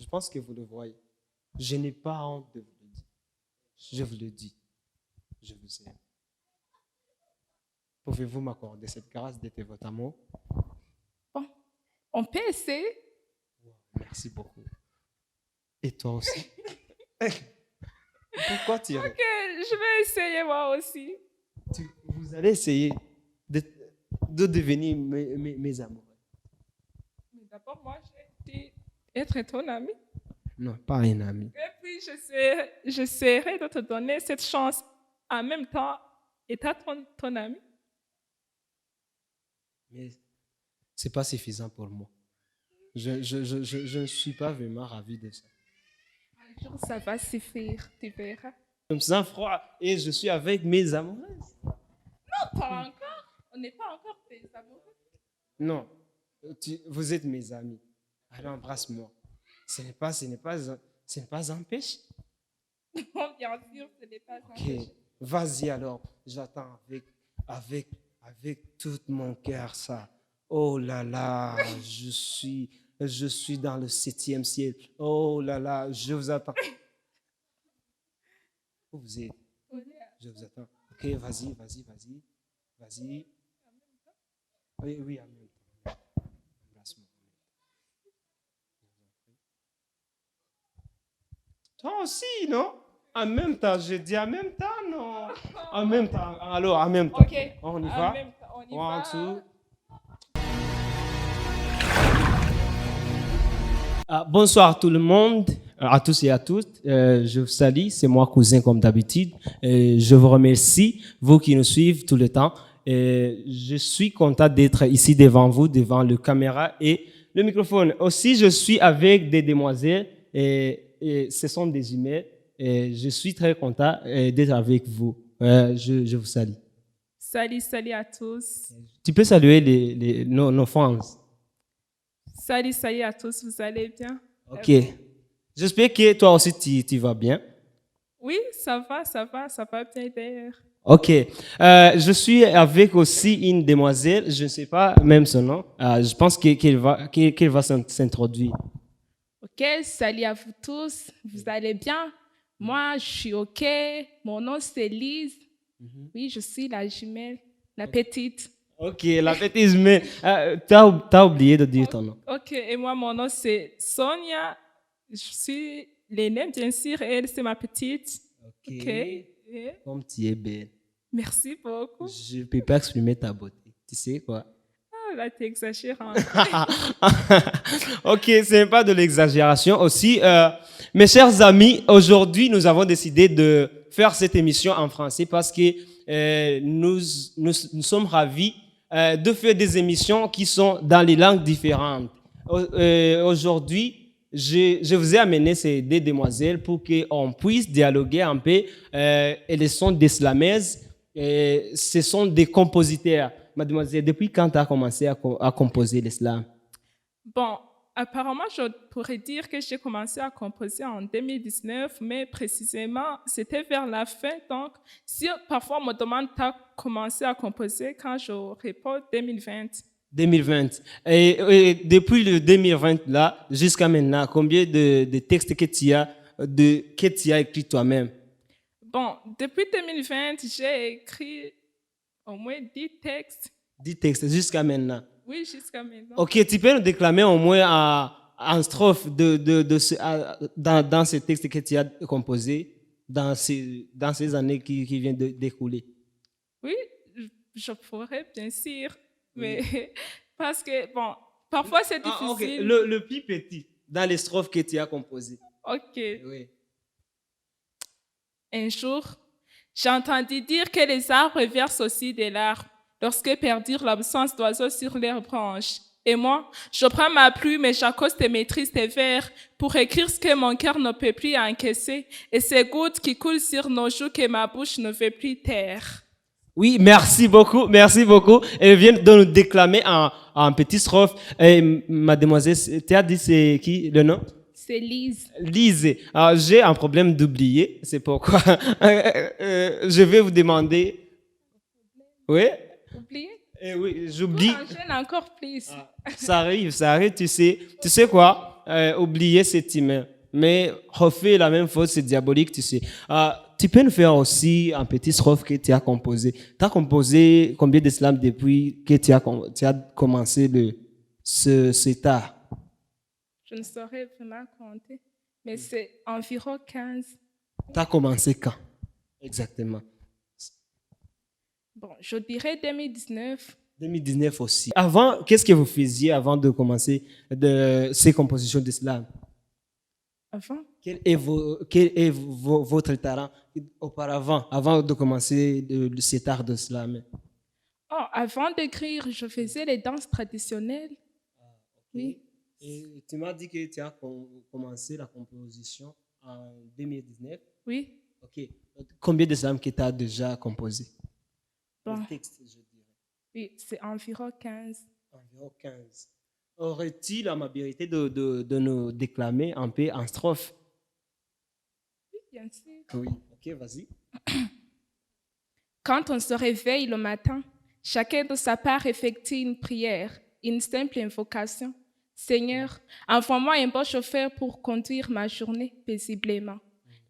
Je pense que vous le voyez. Je n'ai pas honte de vous le dire. Je vous le dis. Je vous aime. Pouvez-vous m'accorder cette grâce d'être votre amour? Bon, on peut essayer. Merci beaucoup. Et toi aussi? Pourquoi tu Ok, je vais essayer moi aussi. Vous allez essayer de devenir mes amoureux. Mais d'abord, moi, j'ai dit être ton ami. Non, pas un ami. Et puis, j'essaierai de te donner cette chance en même temps étant ton ami. Mais ce n'est pas suffisant pour moi. Je ne suis pas vraiment ravi de ça. Un jour, ça va suffire, tu verras. Comme ça, froid, et je suis avec mes amoureuses. Non, pas encore. On n'est pas encore des amoureux. Non, vous êtes mes amis. Alors embrasse-moi. Ce n'est pas un péché. Non, bien sûr, ce n'est pas un Ok, péché. vas-y alors. J'attends avec tout mon cœur ça. Oh là là, je suis dans le 7e ciel. Oh là là, je vous attends. Où vous êtes? Je vous attends. Ok, vas-y. Oui, en même temps. Embrasse-moi. Toi aussi, non? En même temps, je dis en même temps, non? En même temps, alors en même temps. Ok. On y En va? même temps, on y One, va. two. Bonsoir tout le monde, à tous et à toutes. Je vous salue, c'est moi cousin comme d'habitude. Je vous remercie, vous qui nous suivez tout le temps. Je suis content d'être ici devant vous, devant le caméra et le microphone. Aussi, je suis avec des demoiselles et ce sont des humains. Et je suis très content d'être avec vous. Je vous salue. Salut à tous. Tu peux saluer nos fans. Salut à tous, vous allez bien? Ok. J'espère que toi aussi tu vas bien. Oui, ça va bien d'ailleurs. Ok. Je suis avec aussi une demoiselle, je ne sais pas même son nom. Je pense qu'elle va s'introduire. Ok, salut à vous tous, vous allez bien? Moi, je suis ok. Mon nom, c'est Lise. Oui, je suis la jumelle, la petite. Ok, la petite, mais t'as oublié de dire ton nom. Ok, et moi, mon nom, c'est Sonia. Je suis l'aînée, bien sûr, et elle, c'est ma petite. Ok. Comme tu es belle. Merci beaucoup. Je ne peux pas exprimer ta beauté. Tu sais quoi? Ah, là, tu exagères. Ok, ce n'est pas de l'exagération aussi. Mes chers amis, aujourd'hui, nous avons décidé de faire cette émission en français parce que nous sommes ravis de faire des émissions qui sont dans les langues différentes. Aujourd'hui, je vous ai amené ces deux demoiselles pour qu'on puisse dialoguer un peu. Elles sont des slameuses. Ce sont des compositeurs. Mademoiselle, depuis quand tu as commencé à composer l'islam? Bon, apparemment, je pourrais dire que j'ai commencé à composer en 2019, mais précisément, c'était vers la fin. Donc, si parfois on me demande, tu as commencé à composer, quand je réponds 2020. 2020. Et depuis le 2020 là, jusqu'à maintenant, combien de textes que tu as écrit toi-même? Bon, depuis 2020, j'ai écrit au moins 10 textes. 10 textes jusqu'à maintenant. Oui, jusqu'à maintenant. Ok, tu peux nous déclamer au moins en strophe dans ces textes que tu as composés dans ces années qui viennent d'écouler. Oui, je pourrais, bien sûr, mais parce que, bon, parfois c'est difficile. Ok, le plus petit dans les strophes que tu as composées. Ok. Oui. Un jour, j'ai entendu dire que les arbres versent aussi des larmes lorsque perdirent l'absence d'oiseaux sur leurs branches. Et moi, je prends ma plume et j'accoste mes tristes vers pour écrire ce que mon cœur ne peut plus encaisser et ces gouttes qui coulent sur nos joues que ma bouche ne veut plus taire. Oui, merci beaucoup, merci beaucoup. Elle vient de nous déclamer en petite strophe. Mademoiselle, tu as dit c'est qui le nom? C'est Lise. Lise. Alors, j'ai un problème d'oublier, c'est pourquoi je vais vous demander. Oui? Oublié? Oui, j'oublie. Enchaîne encore plus. Ça arrive, tu sais quoi? oublier cet humain. Mais refaire la même faute, c'est diabolique, tu sais. Tu peux nous faire aussi un petit strophe que tu as composé. Tu as composé combien de slams depuis que tu as commencé cet art? Je ne saurais vraiment compter, mais c'est environ 15. Tu as commencé quand? Exactement. Bon, je dirais 2019. 2019 aussi. Avant, qu'est-ce que vous faisiez avant de commencer ces compositions de slam? Avant? Quel est votre talent auparavant, avant de commencer cet art de slam? Oh, avant d'écrire, je faisais les danses traditionnelles. Oui, Et tu m'as dit que tu as commencé la composition en 2019. oui. Ok. Combien de slams que tu as déjà composé? Bon, Le texte, je dirais. oui, c'est environ 15. Environ 15. Aurais-tu l'amabilité de nous déclamer un peu en strophe? Oui, bien sûr. Oui. Ok, vas-y. Quand on se réveille le matin, chacun de sa part effectue une prière, une simple invocation. Seigneur, envoie-moi un bon chauffeur pour conduire ma journée paisiblement.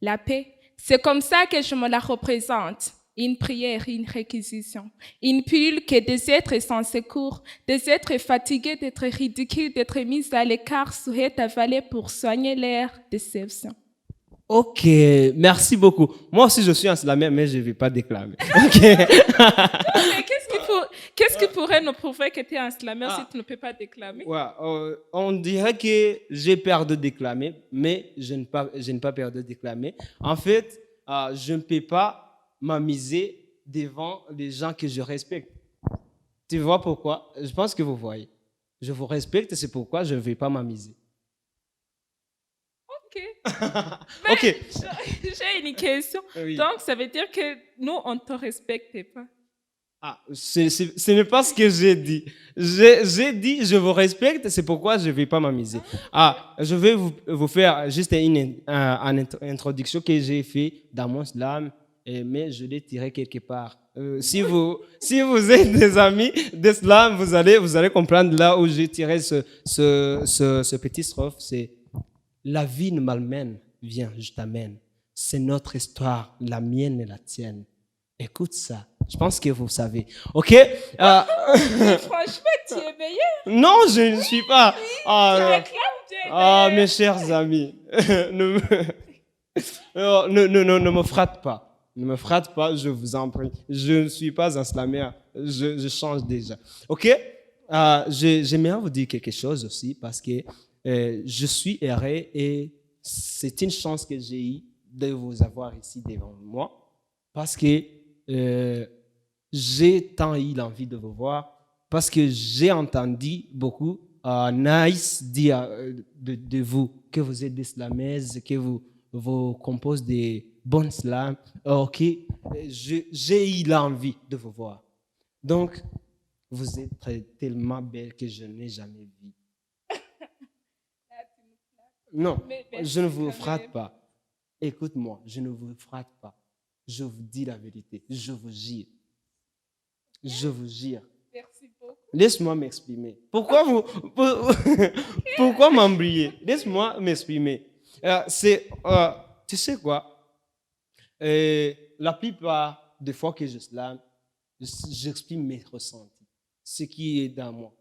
La paix, c'est comme ça que je me la représente. Une prière, une réquisition. Une pilule que des êtres sans secours, des êtres fatigués d'être ridicules, d'être mis à l'écart, souhaitent avaler pour soigner leur déception. Ok, merci beaucoup. Moi aussi, je suis un slammer, mais je ne vais pas déclamer. Ok. Mais qu'est-ce qui pourrait nous prouver que tu es un slammer si tu ne peux pas déclamer? Ouais, on dirait que j'ai peur de déclamer, mais je n'ai pas peur de déclamer. En fait, je ne peux pas m'amuser devant les gens que je respecte. Tu vois pourquoi? Je pense que vous voyez. Je vous respecte, c'est pourquoi je ne vais pas m'amuser. Ok. Mais Ok. j'ai une question. Oui. Donc, ça veut dire que nous, on ne te respecte pas. Ce n'est pas ce que j'ai dit. J'ai dit, je vous respecte, c'est pourquoi je ne vais pas m'amuser. Je vais vous faire juste une introduction que j'ai fait dans mon slam, mais je l'ai tiré quelque part. Si vous êtes des amis de slam, vous allez comprendre là où j'ai tiré ce petit strophe. C'est la vie nous malmène, viens, je t'amène. C'est notre histoire, la mienne et la tienne. Écoute ça. Je pense que vous savez. OK? Franchement, tu es meilleur. Non, je ne suis pas. Tu réclames, tu es meilleur. Mes chers amis, ne me frappe pas. Ne me frappe pas, je vous en prie. Je ne suis pas un slammer. Je change déjà. OK? J'aimerais vous dire quelque chose aussi parce que je suis erré et c'est une chance que j'ai eue de vous avoir ici devant moi parce que j'ai tant eu l'envie de vous voir parce que j'ai entendu beaucoup nice dire de vous que vous êtes des slamaises, que vous composez des bons slams. Ok, j'ai eu l'envie de vous voir. Donc, vous êtes tellement belle que je n'ai jamais vu. Non, je ne vous frappe pas. Écoute-moi, je ne vous frappe pas. Je vous dis la vérité. Je vous jure. Je vous jure. Merci beaucoup. Laisse-moi m'exprimer. Pourquoi m'embrouiller? Laisse-moi m'exprimer. Tu sais quoi? La plupart des fois que je slame, j'exprime mes ressentis, ce qui est dans moi.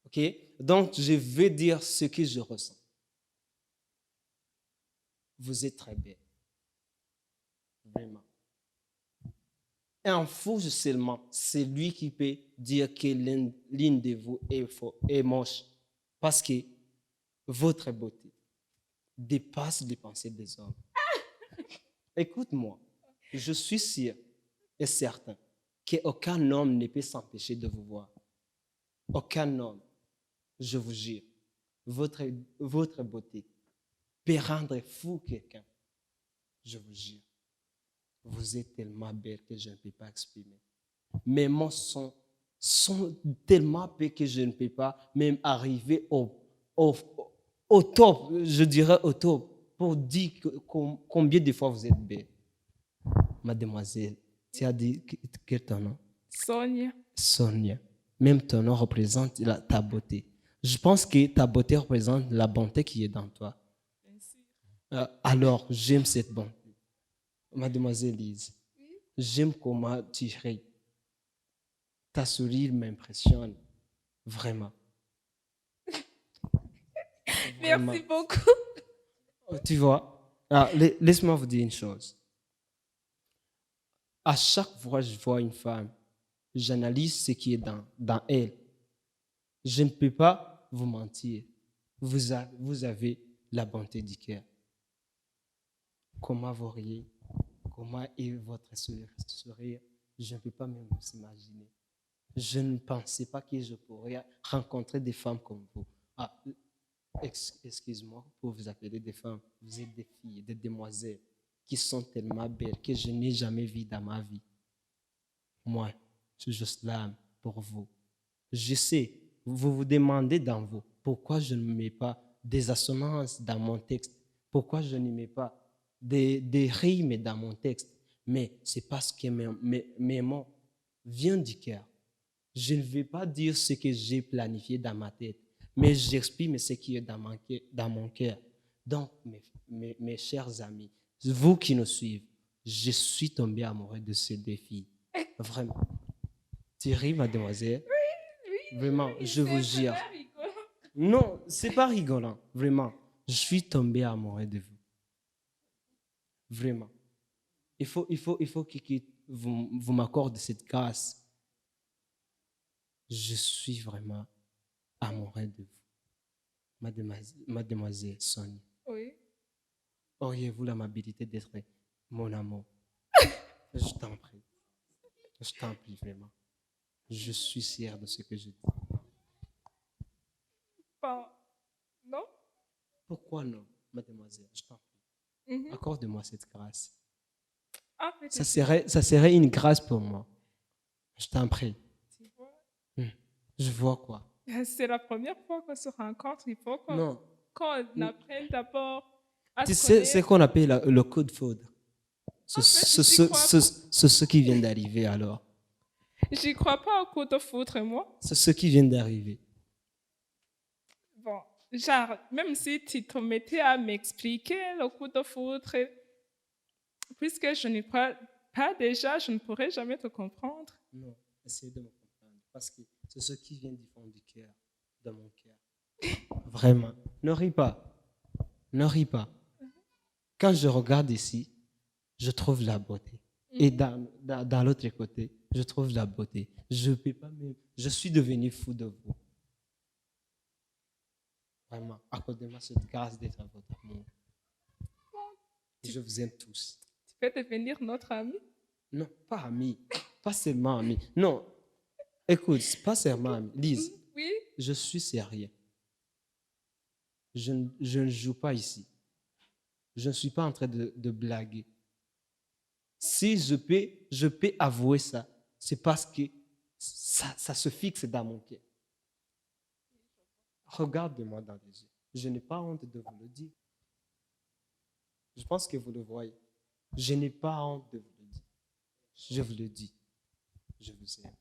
OK? Donc, je vais dire ce que je ressens. Vous êtes très belle. Vraiment. Un fou seulement, c'est lui qui peut dire que l'une de vous est moche. Parce que votre beauté dépasse les pensées des hommes. Écoute-moi, je suis sûr et certain qu'aucun homme ne peut s'empêcher de vous voir. Aucun homme, je vous jure, votre beauté peut rendre fou quelqu'un. Je vous jure. Vous êtes tellement belle que je ne peux pas exprimer. Mes mots sont tellement belles que je ne peux pas même arriver au top, je dirais au top, pour dire combien de fois vous êtes belle. Mademoiselle, tu as dit quel ton nom? Sonia. Sonia. Même ton nom représente ta beauté. Je pense que ta beauté représente la bonté qui est dans toi. Alors, j'aime cette bonté. Mademoiselle Lise, j'aime comment tu ris. Ta sourire m'impressionne. Vraiment. Vraiment. Merci beaucoup. Tu vois, laisse-moi vous dire une chose. À chaque fois que je vois une femme, j'analyse ce qui est dans elle. Je ne peux pas vous mentir. Vous avez la bonté du cœur. Comment vous riez, comment est votre sourire, je ne peux pas même vous imaginer. Je ne pensais pas que je pourrais rencontrer des femmes comme vous. Ah, excuse-moi pour vous appeler des femmes. Vous êtes des filles, des demoiselles qui sont tellement belles que je n'ai jamais vues dans ma vie. Moi, je suis juste là pour vous. Je sais, vous vous demandez dans vous pourquoi je ne mets pas des assonances dans mon texte, pourquoi je ne mets pas des rimes dans mon texte. Mais c'est parce que mes mots viennent du cœur. Je ne vais pas dire ce que j'ai planifié dans ma tête, mais j'exprime ce qui est dans mon cœur. Donc, mes chers amis, vous qui nous suivez, je suis tombé amoureux de ce défi. Vraiment. Tu ris, mademoiselle? Vraiment, je vous jure. Non, c'est pas rigolant. Vraiment, je suis tombé amoureux de vous. Vraiment. Il faut que vous m'accordez cette grâce. Je suis vraiment amoureux de vous. Mademoiselle Sonia. Oui. Auriez-vous l'amabilité d'être mon amour? Je t'en prie. Je t'en prie vraiment. Je suis fier de ce que je dis. Bon, non? Pourquoi non, mademoiselle? Je t'en prie. Mhm. Accorde-moi cette grâce. Ah, Ça serait une grâce pour moi. Je t'en prie. tu vois, Je vois quoi? c'est la première fois qu'on se rencontre. Il faut Non. qu'on apprenne d'abord à Tu se sais ce connaître. qu'on appelle le coup de foudre. C'est j'y crois pas. ce qui vient d'arriver alors. J'y crois pas au coup de foudre, moi. C'est ce qui vient d'arriver. Bon, genre, même si tu te mettais à m'expliquer le coup de foudre, puisque je n'y crois pas déjà, je ne pourrais jamais te comprendre. Non, essayez de me comprendre. Parce que c'est ce qui vient du fond du cœur, de mon cœur. Vraiment. Ne ris pas. Ne ris pas. Quand je regarde ici, je trouve la beauté. Et dans l'autre côté, je trouve la beauté. Je peux pas même. Je suis devenu fou de vous. Vraiment, accordez-moi cette grâce d'être à votre amour. Je vous aime tous. Tu peux devenir notre ami? Non, pas ami. Pas seulement ami. Non, écoute, pas seulement ami. Lise, Oui. je suis sérieux. Je ne joue pas ici. Je ne suis pas en train de blaguer. Si je peux avouer ça, c'est parce que ça se fixe dans mon cœur. Regardez-moi dans les yeux. Je n'ai pas honte de vous le dire. Je pense que vous le voyez. Je n'ai pas honte de vous le dire. Je vous le dis. Je vous aime.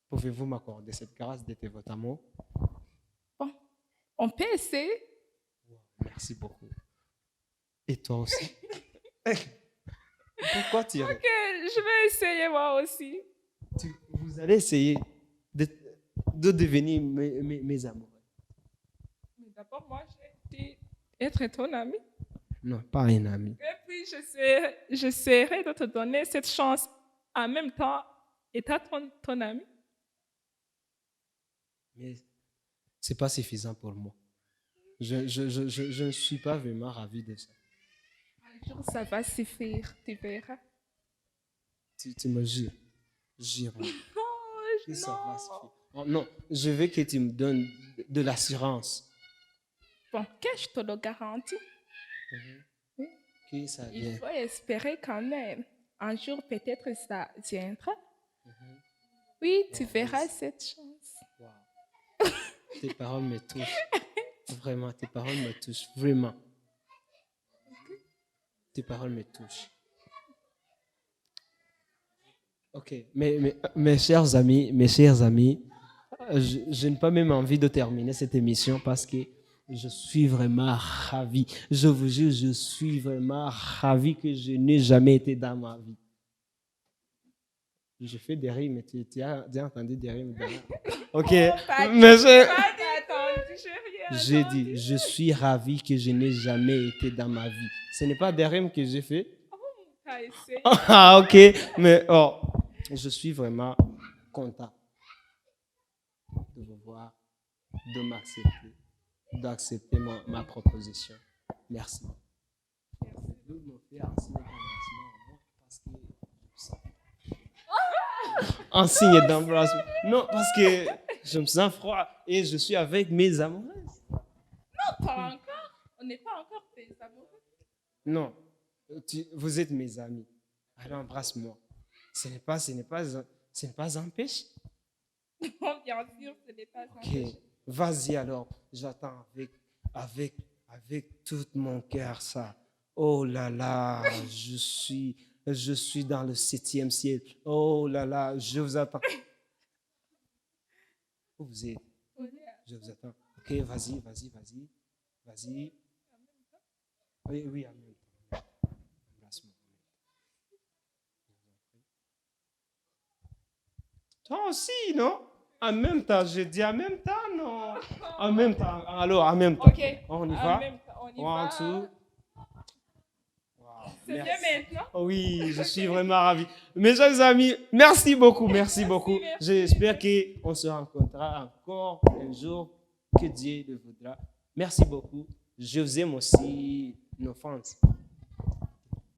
Pouvez-vous m'accorder cette grâce d'être votre amour? Bon, on peut essayer. Wow, merci beaucoup. Et toi aussi? Pourquoi tu Ok, je vais essayer moi aussi. Vous allez essayer de devenir mes amoureux. Mais d'abord, moi, j'ai dit être ton ami. Non, pas un ami. Et puis, j'essaierai de te donner cette chance en même temps étant ton ami. Mais ce n'est pas suffisant pour moi. Je ne suis pas vraiment ravi de ça. Un jour, ça va suffire, tu verras. Tu me jures. Jure. Oh, Que ça va non. suffire. Oh, non, je veux que tu me donnes de l'assurance. Bon, que je te le garantis. Que ça Il vient. faut espérer quand même. Un jour, peut-être, ça viendra. Oui, tu verras cette chance. Wow. Tes paroles me touchent. Vraiment, tes paroles me touchent. Vraiment. Tes paroles me touchent. Ok, mes chers amis, Je n'ai pas même envie de terminer cette émission parce que je suis vraiment ravi. Je vous jure, je suis vraiment ravi que je n'ai jamais été dans ma vie. Je fais des rimes, tu as entendu des rimes derrière? Ok, mais j'ai dit, je suis ravi que je n'ai jamais été dans ma vie. Ce n'est pas des rimes que j'ai fait. Ah, ok, mais je suis vraiment content de vous voir, de m'accepter, d'accepter ma proposition. Merci. Vous me faites un signe d'embrassement parce que un signe d'embrassement. Non, parce que je me sens froid et je suis avec mes amoureuses. Non, pas encore. On n'est pas encore des amoureux. Non, vous êtes mes amis. Alors embrasse-moi. Ce n'est pas un péché. Non, bien sûr, ce n'est pas un Ok, péché. vas-y alors. J'attends avec tout mon cœur ça. Oh là là, je suis dans le 7e ciel. Oh là là, je vous attends. Où vous êtes? Je vous attends. Ok, vas-y. Oui, en même temps. Embrasse-moi. Toi aussi, non? En même temps, je dis en même temps, non? En même temps, alors en même temps. Ok. On y En va? même temps, on y One, va. two. Wow, C'est bien merci. maintenant. Oui, je suis vraiment ravi. Mes chers amis, merci beaucoup. Merci. J'espère qu'on se rencontrera encore un jour, que Dieu le voudra. Merci beaucoup. Je vous aime aussi, nos fans.